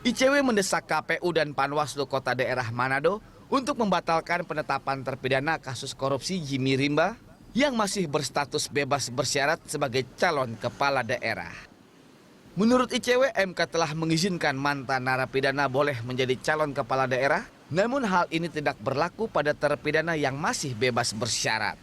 ICW mendesak KPU dan Panwaslu Kota Daerah Manado untuk membatalkan penetapan terpidana kasus korupsi Jimmy Rimba yang masih berstatus bebas bersyarat sebagai calon kepala daerah. Menurut ICW, MK telah mengizinkan mantan narapidana boleh menjadi calon kepala daerah, namun hal ini tidak berlaku pada terpidana yang masih bebas bersyarat.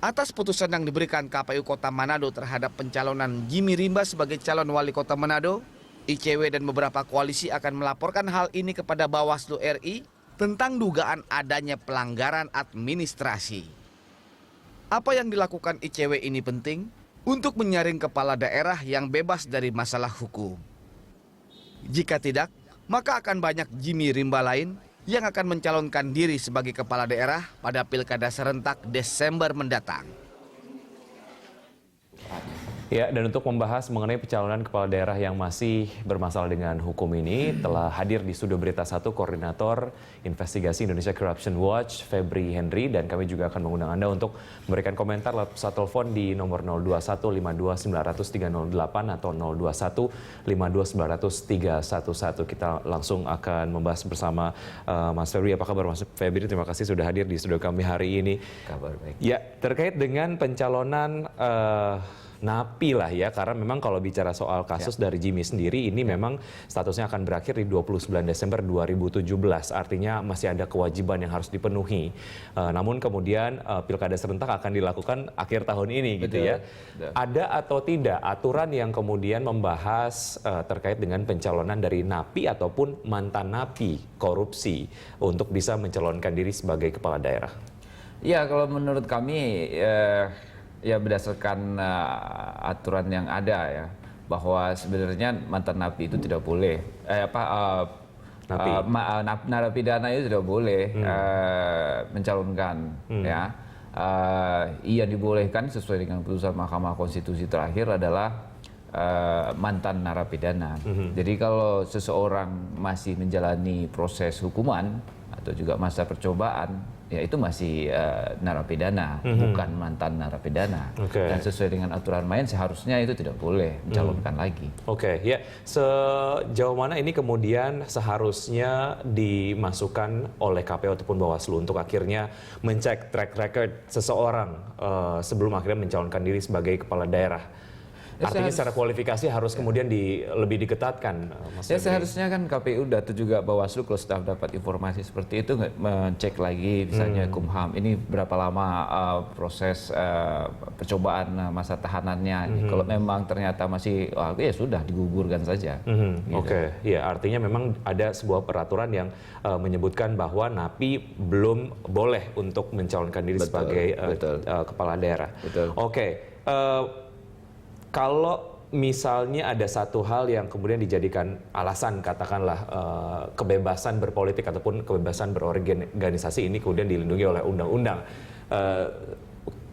Atas putusan yang diberikan KPU Kota Manado terhadap pencalonan Jimmy Rimba sebagai calon wali kota Manado, ICW dan beberapa koalisi akan melaporkan hal ini kepada Bawaslu RI tentang dugaan adanya pelanggaran administrasi. Apa yang dilakukan ICW ini penting untuk menyaring kepala daerah yang bebas dari masalah hukum. Jika tidak, maka akan banyak Jimmy Rimba lain yang akan mencalonkan diri sebagai kepala daerah pada Pilkada serentak Desember mendatang. Ya, dan untuk membahas mengenai pencalonan kepala daerah yang masih bermasalah dengan hukum ini, telah hadir di Studio Berita 1 Koordinator Investigasi Indonesia Corruption Watch, Febri Henry, dan kami juga akan mengundang Anda untuk memberikan komentar lewat pesawat telepon di nomor 021-52-900-308 atau 021-52-900-311. Kita langsung akan membahas bersama Mas Febri. Apa kabar Mas Febri? Terima kasih sudah hadir di studio kami hari ini. Kabar baik. Ya, terkait dengan pencalonan napi lah ya, karena memang kalau bicara soal kasus dari Jimmy sendiri ini memang statusnya akan berakhir di 29 Desember 2017, artinya masih ada kewajiban yang harus dipenuhi. Namun kemudian pilkada serentak akan dilakukan akhir tahun ini gitu ya. Ada atau tidak aturan yang kemudian membahas terkait dengan pencalonan dari napi ataupun mantan napi korupsi untuk bisa mencalonkan diri sebagai kepala daerah? Ya, kalau menurut kami ya berdasarkan aturan yang ada ya, bahwa sebenarnya mantan napi itu tidak boleh narapidana itu tidak boleh mencalonkan ya. Ia dibolehkan sesuai dengan putusan Mahkamah Konstitusi terakhir adalah mantan narapidana. Jadi kalau seseorang masih menjalani proses hukuman atau juga masa percobaan, ya itu masih narapidana, bukan mantan narapidana. Dan sesuai dengan aturan main seharusnya itu tidak boleh mencalonkan lagi. Ya, sejauh mana ini kemudian seharusnya dimasukkan oleh KPU ataupun Bawaslu untuk akhirnya mencek track record seseorang sebelum akhirnya mencalonkan diri sebagai kepala daerah? Artinya secara kualifikasi harus kemudian lebih diketatkan, Mas ya, Febri. seharusnya kan KPU dan juga Bawaslu kalau sudah dapat informasi seperti itu mencek lagi misalnya Kumham ini berapa lama proses percobaan masa tahanannya. Kalau memang ternyata masih ya sudah digugurkan saja. Gitu. Ya, artinya memang ada sebuah peraturan yang menyebutkan bahwa napi belum boleh untuk mencalonkan diri sebagai kepala daerah. Kalau misalnya ada satu hal yang kemudian dijadikan alasan, katakanlah kebebasan berpolitik ataupun kebebasan berorganisasi ini kemudian dilindungi oleh undang-undang,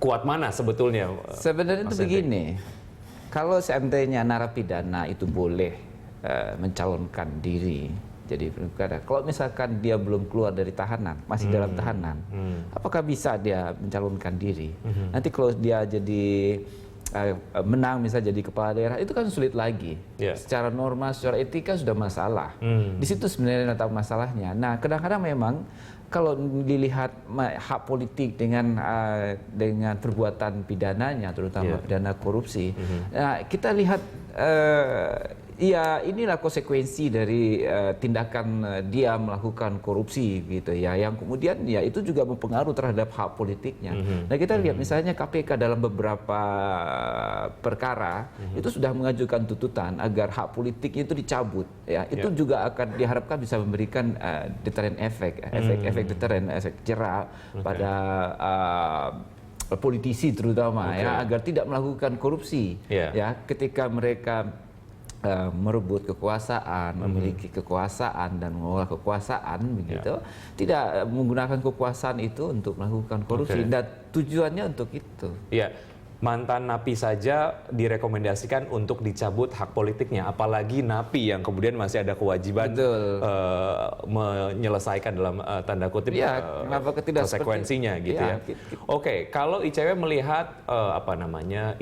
kuat mana sebetulnya? Sebenarnya itu begini, kalau seandainya narapidana itu boleh mencalonkan diri jadi pilkada, kalau misalkan dia belum keluar dari tahanan, masih dalam tahanan, apakah bisa dia mencalonkan diri? Nanti kalau dia jadi menang misalnya jadi kepala daerah itu kan sulit lagi. Secara norma, secara etika sudah masalah. Di situ sebenarnya letak masalahnya. Nah, kadang-kadang memang kalau dilihat hak politik dengan perbuatan pidananya, terutama pidana korupsi, nah, kita lihat ya inilah konsekuensi dari tindakan dia melakukan korupsi gitu ya, yang kemudian ya itu juga mempengaruhi terhadap hak politiknya. Nah, kita lihat misalnya KPK dalam beberapa perkara itu sudah mengajukan tuntutan agar hak politiknya itu dicabut ya. Itu juga akan diharapkan bisa memberikan deterrent efek deterrent, efek jerah pada politisi terutama ya, agar tidak melakukan korupsi ya ketika mereka merebut kekuasaan, memiliki kekuasaan dan mengolah kekuasaan begitu, tidak menggunakan kekuasaan itu untuk melakukan korupsi dan tujuannya untuk itu. Ya, mantan napi saja direkomendasikan untuk dicabut hak politiknya, apalagi napi yang kemudian masih ada kewajiban menyelesaikan dalam tanda kutip konsekuensinya gitu ya. Kalau ICW melihat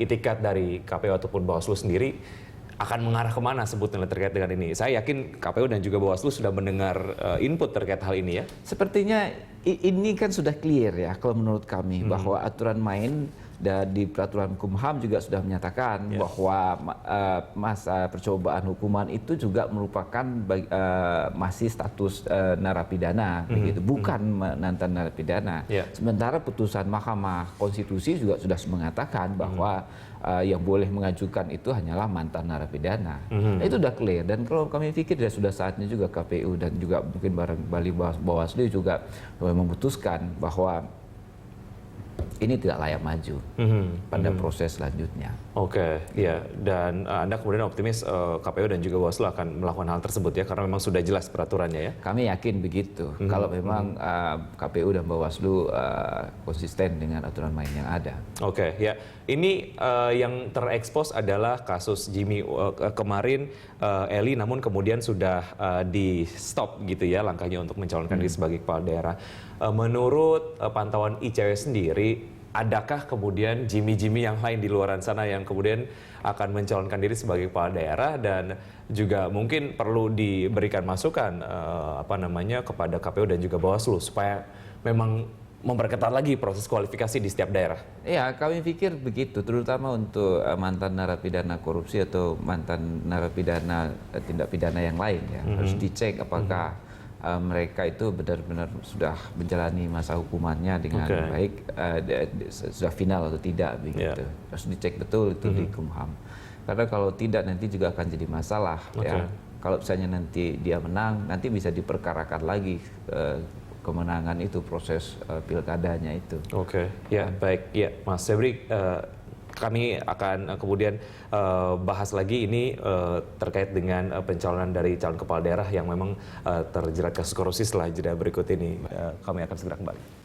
itikat dari KPU ataupun Bawaslu sendiri, akan mengarah kemana sebetulnya terkait dengan ini? Saya yakin KPU dan juga Bawaslu sudah mendengar input terkait hal ini ya. Sepertinya ini kan sudah clear ya kalau menurut kami bahwa aturan main di peraturan hukum HAM juga sudah menyatakan bahwa masa percobaan hukuman itu juga merupakan masih status narapidana begitu, bukan mantan narapidana. Sementara putusan Mahkamah Konstitusi juga sudah mengatakan bahwa yang boleh mengajukan itu hanyalah mantan narapidana. Itu sudah clear, dan kalau kami pikir sudah saatnya juga KPU dan juga mungkin barangkali Bawaslu juga memutuskan bahwa ini tidak layak maju pada proses selanjutnya. Oke, ya. Dan Anda kemudian optimis KPU dan juga Bawaslu akan melakukan hal tersebut ya, karena memang sudah jelas peraturannya ya? Kami yakin begitu, kalau memang KPU dan Bawaslu konsisten dengan aturan main yang ada. Oke, ya. Ini yang terekspos adalah kasus Jimmy kemarin, Eli, namun kemudian sudah di-stop gitu ya langkahnya untuk mencalonkan diri sebagai kepala daerah. Menurut pantauan ICW sendiri, adakah kemudian Jimmy yang lain di luar sana yang kemudian akan mencalonkan diri sebagai kepala daerah, dan juga mungkin perlu diberikan masukan kepada KPU dan juga Bawaslu supaya memang memperketat lagi proses kualifikasi di setiap daerah? Ya, kami pikir begitu, terutama untuk mantan narapidana korupsi atau mantan narapidana tindak pidana yang lain ya. Harus dicek apakah mereka itu benar-benar sudah menjalani masa hukumannya dengan baik, sudah final atau tidak begitu. Harus dicek betul itu di Kumham. Karena kalau tidak nanti juga akan jadi masalah ya. Kalau misalnya nanti dia menang, nanti bisa diperkarakan lagi kemenangan itu, proses pilkadanya itu. Oke, ya baik, ya Mas Febri, kami akan kemudian bahas lagi ini terkait dengan pencalonan dari calon kepala daerah yang memang terjerat kasus korupsi setelah jeda berikut ini. Kami akan segera kembali.